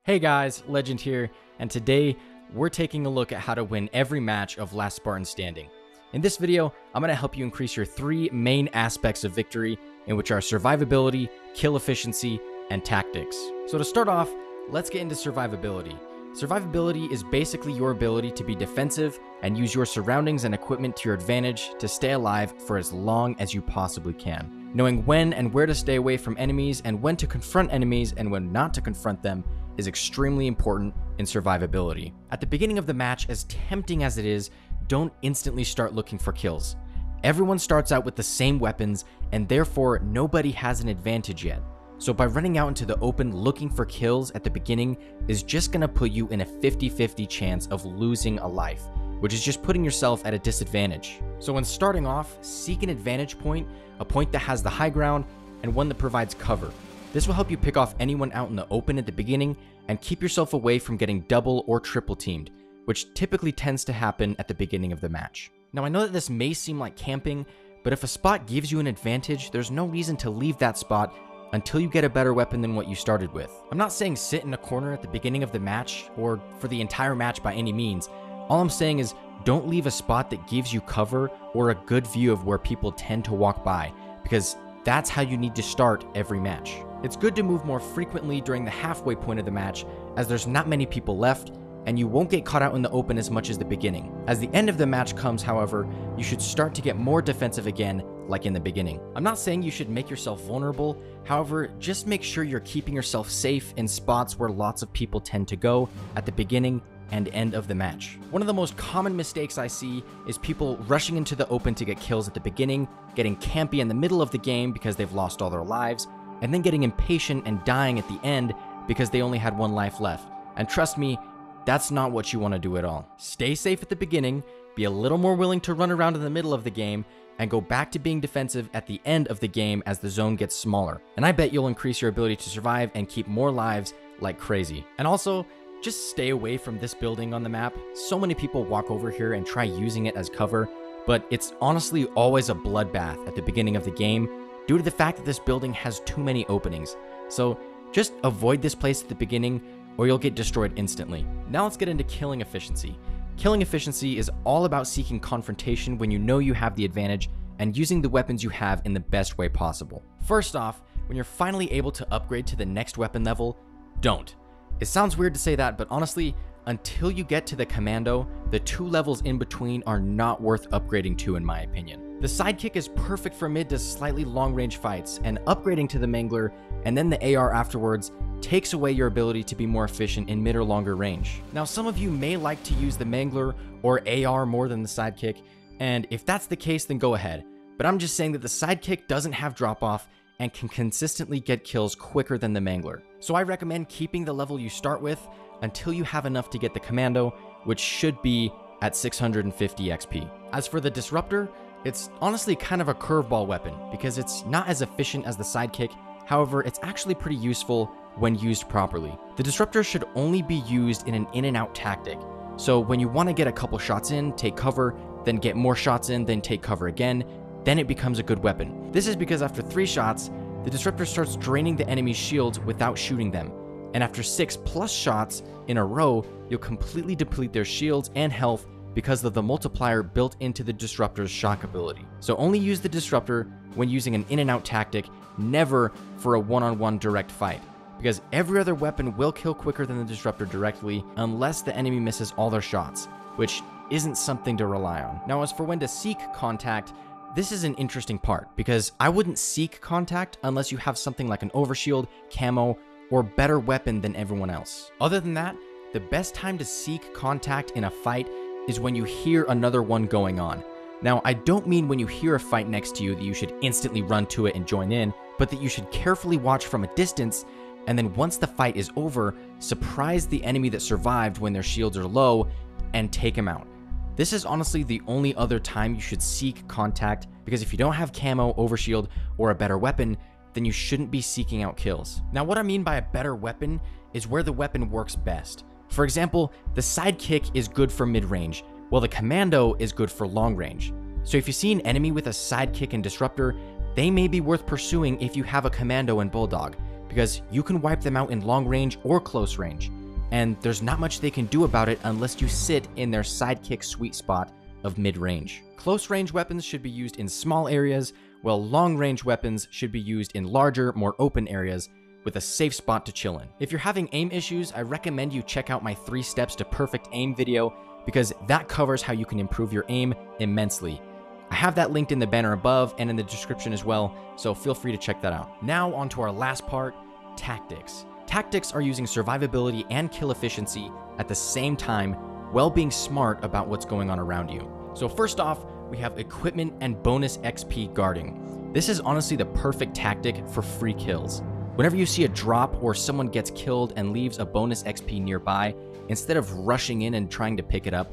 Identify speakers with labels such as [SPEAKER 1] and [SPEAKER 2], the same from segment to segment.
[SPEAKER 1] Hey guys, Legend here, and today we're taking a look at how to win every match of Last Spartan Standing. In this video, I'm going to help you increase your three main aspects of victory, in which are survivability, kill efficiency, and tactics. So to start off, let's get into survivability. Survivability is basically your ability to be defensive and use your surroundings and equipment to your advantage to stay alive for as long as you possibly can. Knowing when and where to stay away from enemies and when to confront enemies and when not to confront them is extremely important in survivability. At the beginning of the match, as tempting as it is, don't instantly start looking for kills. Everyone starts out with the same weapons, and therefore nobody has an advantage yet. So by running out into the open looking for kills at the beginning is just gonna put you in a 50-50 chance of losing a life, which is just putting yourself at a disadvantage. So when starting off, seek an advantage point, a point that has the high ground, and one that provides cover. This will help you pick off anyone out in the open at the beginning and keep yourself away from getting double or triple teamed, which typically tends to happen at the beginning of the match. Now I know that this may seem like camping, but if a spot gives you an advantage, there's no reason to leave that spot until you get a better weapon than what you started with. I'm not saying sit in a corner at the beginning of the match or for the entire match by any means. All I'm saying is don't leave a spot that gives you cover or a good view of where people tend to walk by, because that's how you need to start every match. It's good to move more frequently during the halfway point of the match, as there's not many people left, and you won't get caught out in the open as much as the beginning. As the end of the match comes, however, you should start to get more defensive again, like in the beginning. I'm not saying you should make yourself vulnerable, however, just make sure you're keeping yourself safe in spots where lots of people tend to go at the beginning and end of the match. One of the most common mistakes I see is people rushing into the open to get kills at the beginning, getting campy in the middle of the game because they've lost all their lives, and then getting impatient and dying at the end because they only had one life left. And trust me, that's not what you want to do at all. Stay safe at the beginning, be a little more willing to run around in the middle of the game, and go back to being defensive at the end of the game as the zone gets smaller. And I bet you'll increase your ability to survive and keep more lives like crazy. And also, just stay away from this building on the map. So many people walk over here and try using it as cover, but it's honestly always a bloodbath at the beginning of the game due to the fact that this building has too many openings. So just avoid this place at the beginning or you'll get destroyed instantly. Now let's get into killing efficiency. Killing efficiency is all about seeking confrontation when you know you have the advantage and using the weapons you have in the best way possible. First off, when you're finally able to upgrade to the next weapon level, don't. It sounds weird to say that, but honestly, until you get to the commando, the two levels in between are not worth upgrading to in my opinion. The sidekick is perfect for mid to slightly long range fights, and upgrading to the mangler and then the AR afterwards takes away your ability to be more efficient in mid or longer range. Now some of you may like to use the mangler or AR more than the sidekick, and if that's the case then go ahead, but I'm just saying that the sidekick doesn't have drop off and can consistently get kills quicker than the mangler. So I recommend keeping the level you start with until you have enough to get the commando, which should be at 650 XP. As for the disruptor, it's honestly kind of a curveball weapon because it's not as efficient as the sidekick. However, it's actually pretty useful when used properly. The disruptor should only be used in an in and out tactic. So when you want to get a couple shots in, take cover, then get more shots in, then take cover again, then it becomes a good weapon. This is because after 3 shots, the disruptor starts draining the enemy's shields without shooting them. And after 6+ shots in a row, you'll completely deplete their shields and health because of the multiplier built into the disruptor's shock ability. So only use the disruptor when using an in and out tactic, never for a one-on-one direct fight, because every other weapon will kill quicker than the disruptor directly unless the enemy misses all their shots, which isn't something to rely on. Now as for when to seek contact, this is an interesting part because I wouldn't seek contact unless you have something like an overshield, camo, or better weapon than everyone else. Other than that, the best time to seek contact in a fight is when you hear another one going on. Now, I don't mean when you hear a fight next to you that you should instantly run to it and join in, but that you should carefully watch from a distance, and then once the fight is over, surprise the enemy that survived when their shields are low and take him out. This is honestly the only other time you should seek contact, because if you don't have camo, overshield, or a better weapon, then you shouldn't be seeking out kills. Now what I mean by a better weapon is where the weapon works best. For example, the sidekick is good for mid-range, while the commando is good for long range. So if you see an enemy with a sidekick and disruptor, they may be worth pursuing if you have a commando and bulldog. because you can wipe them out in long range or close range, and there's not much they can do about it unless you sit in their sidekick sweet spot of mid-range. Close range weapons should be used in small areas, while long range weapons should be used in larger, more open areas with a safe spot to chill in. If you're having aim issues, I recommend you check out my 3 steps to perfect aim video, because that covers how you can improve your aim immensely. I have that linked in the banner above and in the description as well, so feel free to check that out. Now on to our last part, tactics. Tactics are using survivability and kill efficiency at the same time while being smart about what's going on around you. So first off, we have equipment and bonus XP guarding. This is honestly the perfect tactic for free kills. Whenever you see a drop or someone gets killed and leaves a bonus XP nearby, instead of rushing in and trying to pick it up,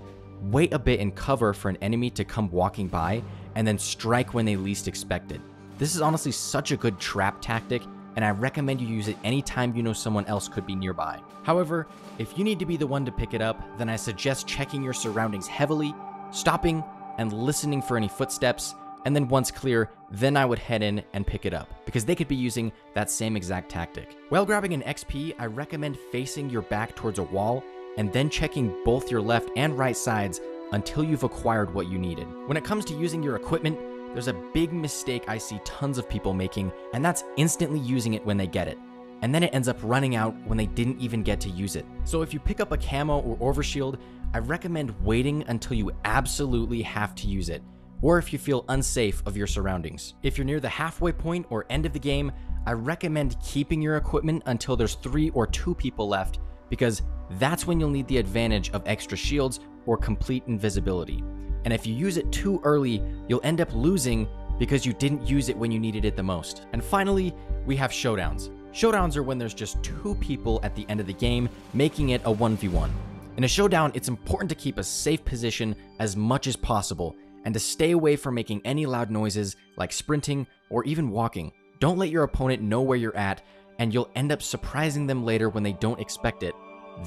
[SPEAKER 1] wait a bit and cover for an enemy to come walking by and then strike when they least expect it. This is honestly such a good trap tactic, and I recommend you use it anytime you know someone else could be nearby. However, if you need to be the one to pick it up, then I suggest checking your surroundings heavily, stopping and listening for any footsteps, and then once clear, then I would head in and pick it up, because they could be using that same exact tactic. While grabbing an XP, I recommend facing your back towards a wall and then checking both your left and right sides until you've acquired what you needed. When it comes to using your equipment, there's a big mistake I see tons of people making, and that's instantly using it when they get it, and then it ends up running out when they didn't even get to use it. So if you pick up a camo or overshield, I recommend waiting until you absolutely have to use it, or if you feel unsafe of your surroundings. If you're near the halfway point or end of the game, I recommend keeping your equipment until there's 3 or 2 people left, because that's when you'll need the advantage of extra shields or complete invisibility. And if you use it too early, you'll end up losing because you didn't use it when you needed it the most. And finally, we have showdowns. Showdowns are when there's just 2 people at the end of the game, making it a 1v1. In a showdown, it's important to keep a safe position as much as possible, and to stay away from making any loud noises like sprinting or even walking. Don't let your opponent know where you're at, and you'll end up surprising them later when they don't expect it.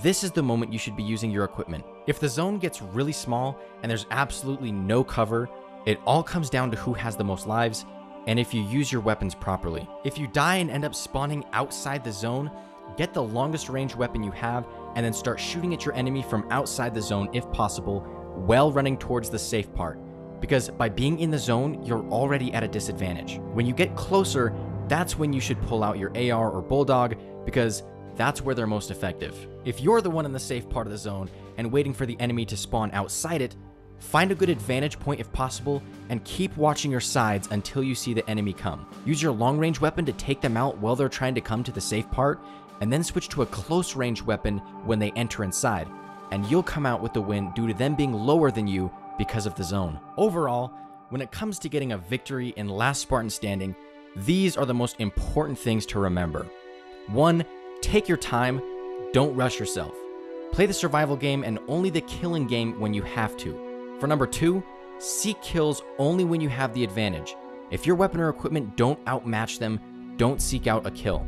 [SPEAKER 1] This is the moment you should be using your equipment. If the zone gets really small and there's absolutely no cover, it all comes down to who has the most lives and if you use your weapons properly. If you die and end up spawning outside the zone, get the longest range weapon you have and then start shooting at your enemy from outside the zone if possible, while running towards the safe part. Because by being in the zone, you're already at a disadvantage. When you get closer, that's when you should pull out your AR or Bulldog, because that's where they're most effective. If you're the one in the safe part of the zone and waiting for the enemy to spawn outside it, find a good advantage point if possible, and keep watching your sides until you see the enemy come. Use your long range weapon to take them out while they're trying to come to the safe part, and then switch to a close range weapon when they enter inside, and you'll come out with the win due to them being lower than you because of the zone. Overall, when it comes to getting a victory in Last Spartan Standing, these are the most important things to remember. 1. Take your time, don't rush yourself. Play the survival game and only the killing game when you have to. For number 2, seek kills only when you have the advantage. If your weapon or equipment don't outmatch them, don't seek out a kill.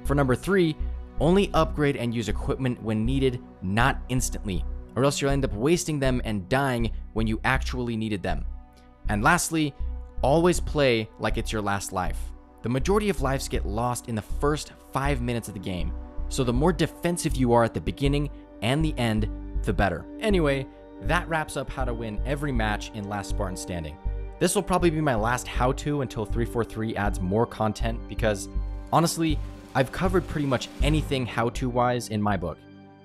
[SPEAKER 1] For number 3, only upgrade and use equipment when needed, not instantly, or else you'll end up wasting them and dying when you actually needed them. And lastly, always play like it's your last life. The majority of lives get lost in the first 5 minutes of the game, so the more defensive you are at the beginning and the end, the better. Anyway, that wraps up how to win every match in Last Spartan Standing. This will probably be my last how-to until 343 adds more content, because honestly, I've covered pretty much anything how-to wise in my book.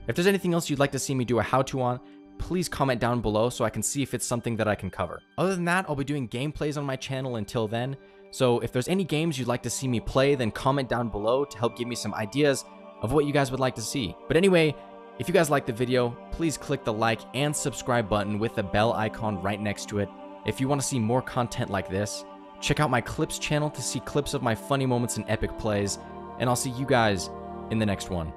[SPEAKER 1] If there's anything else you'd like to see me do a how-to on, please comment down below so I can see if it's something that I can cover. Other than that, I'll be doing gameplays on my channel until then, so if there's any games you'd like to see me play, then comment down below to help give me some ideas of what you guys would like to see. But anyway, if you guys liked the video, please click the like and subscribe button with the bell icon right next to it if you want to see more content like this. Check out my clips channel to see clips of my funny moments and epic plays, and I'll see you guys in the next one.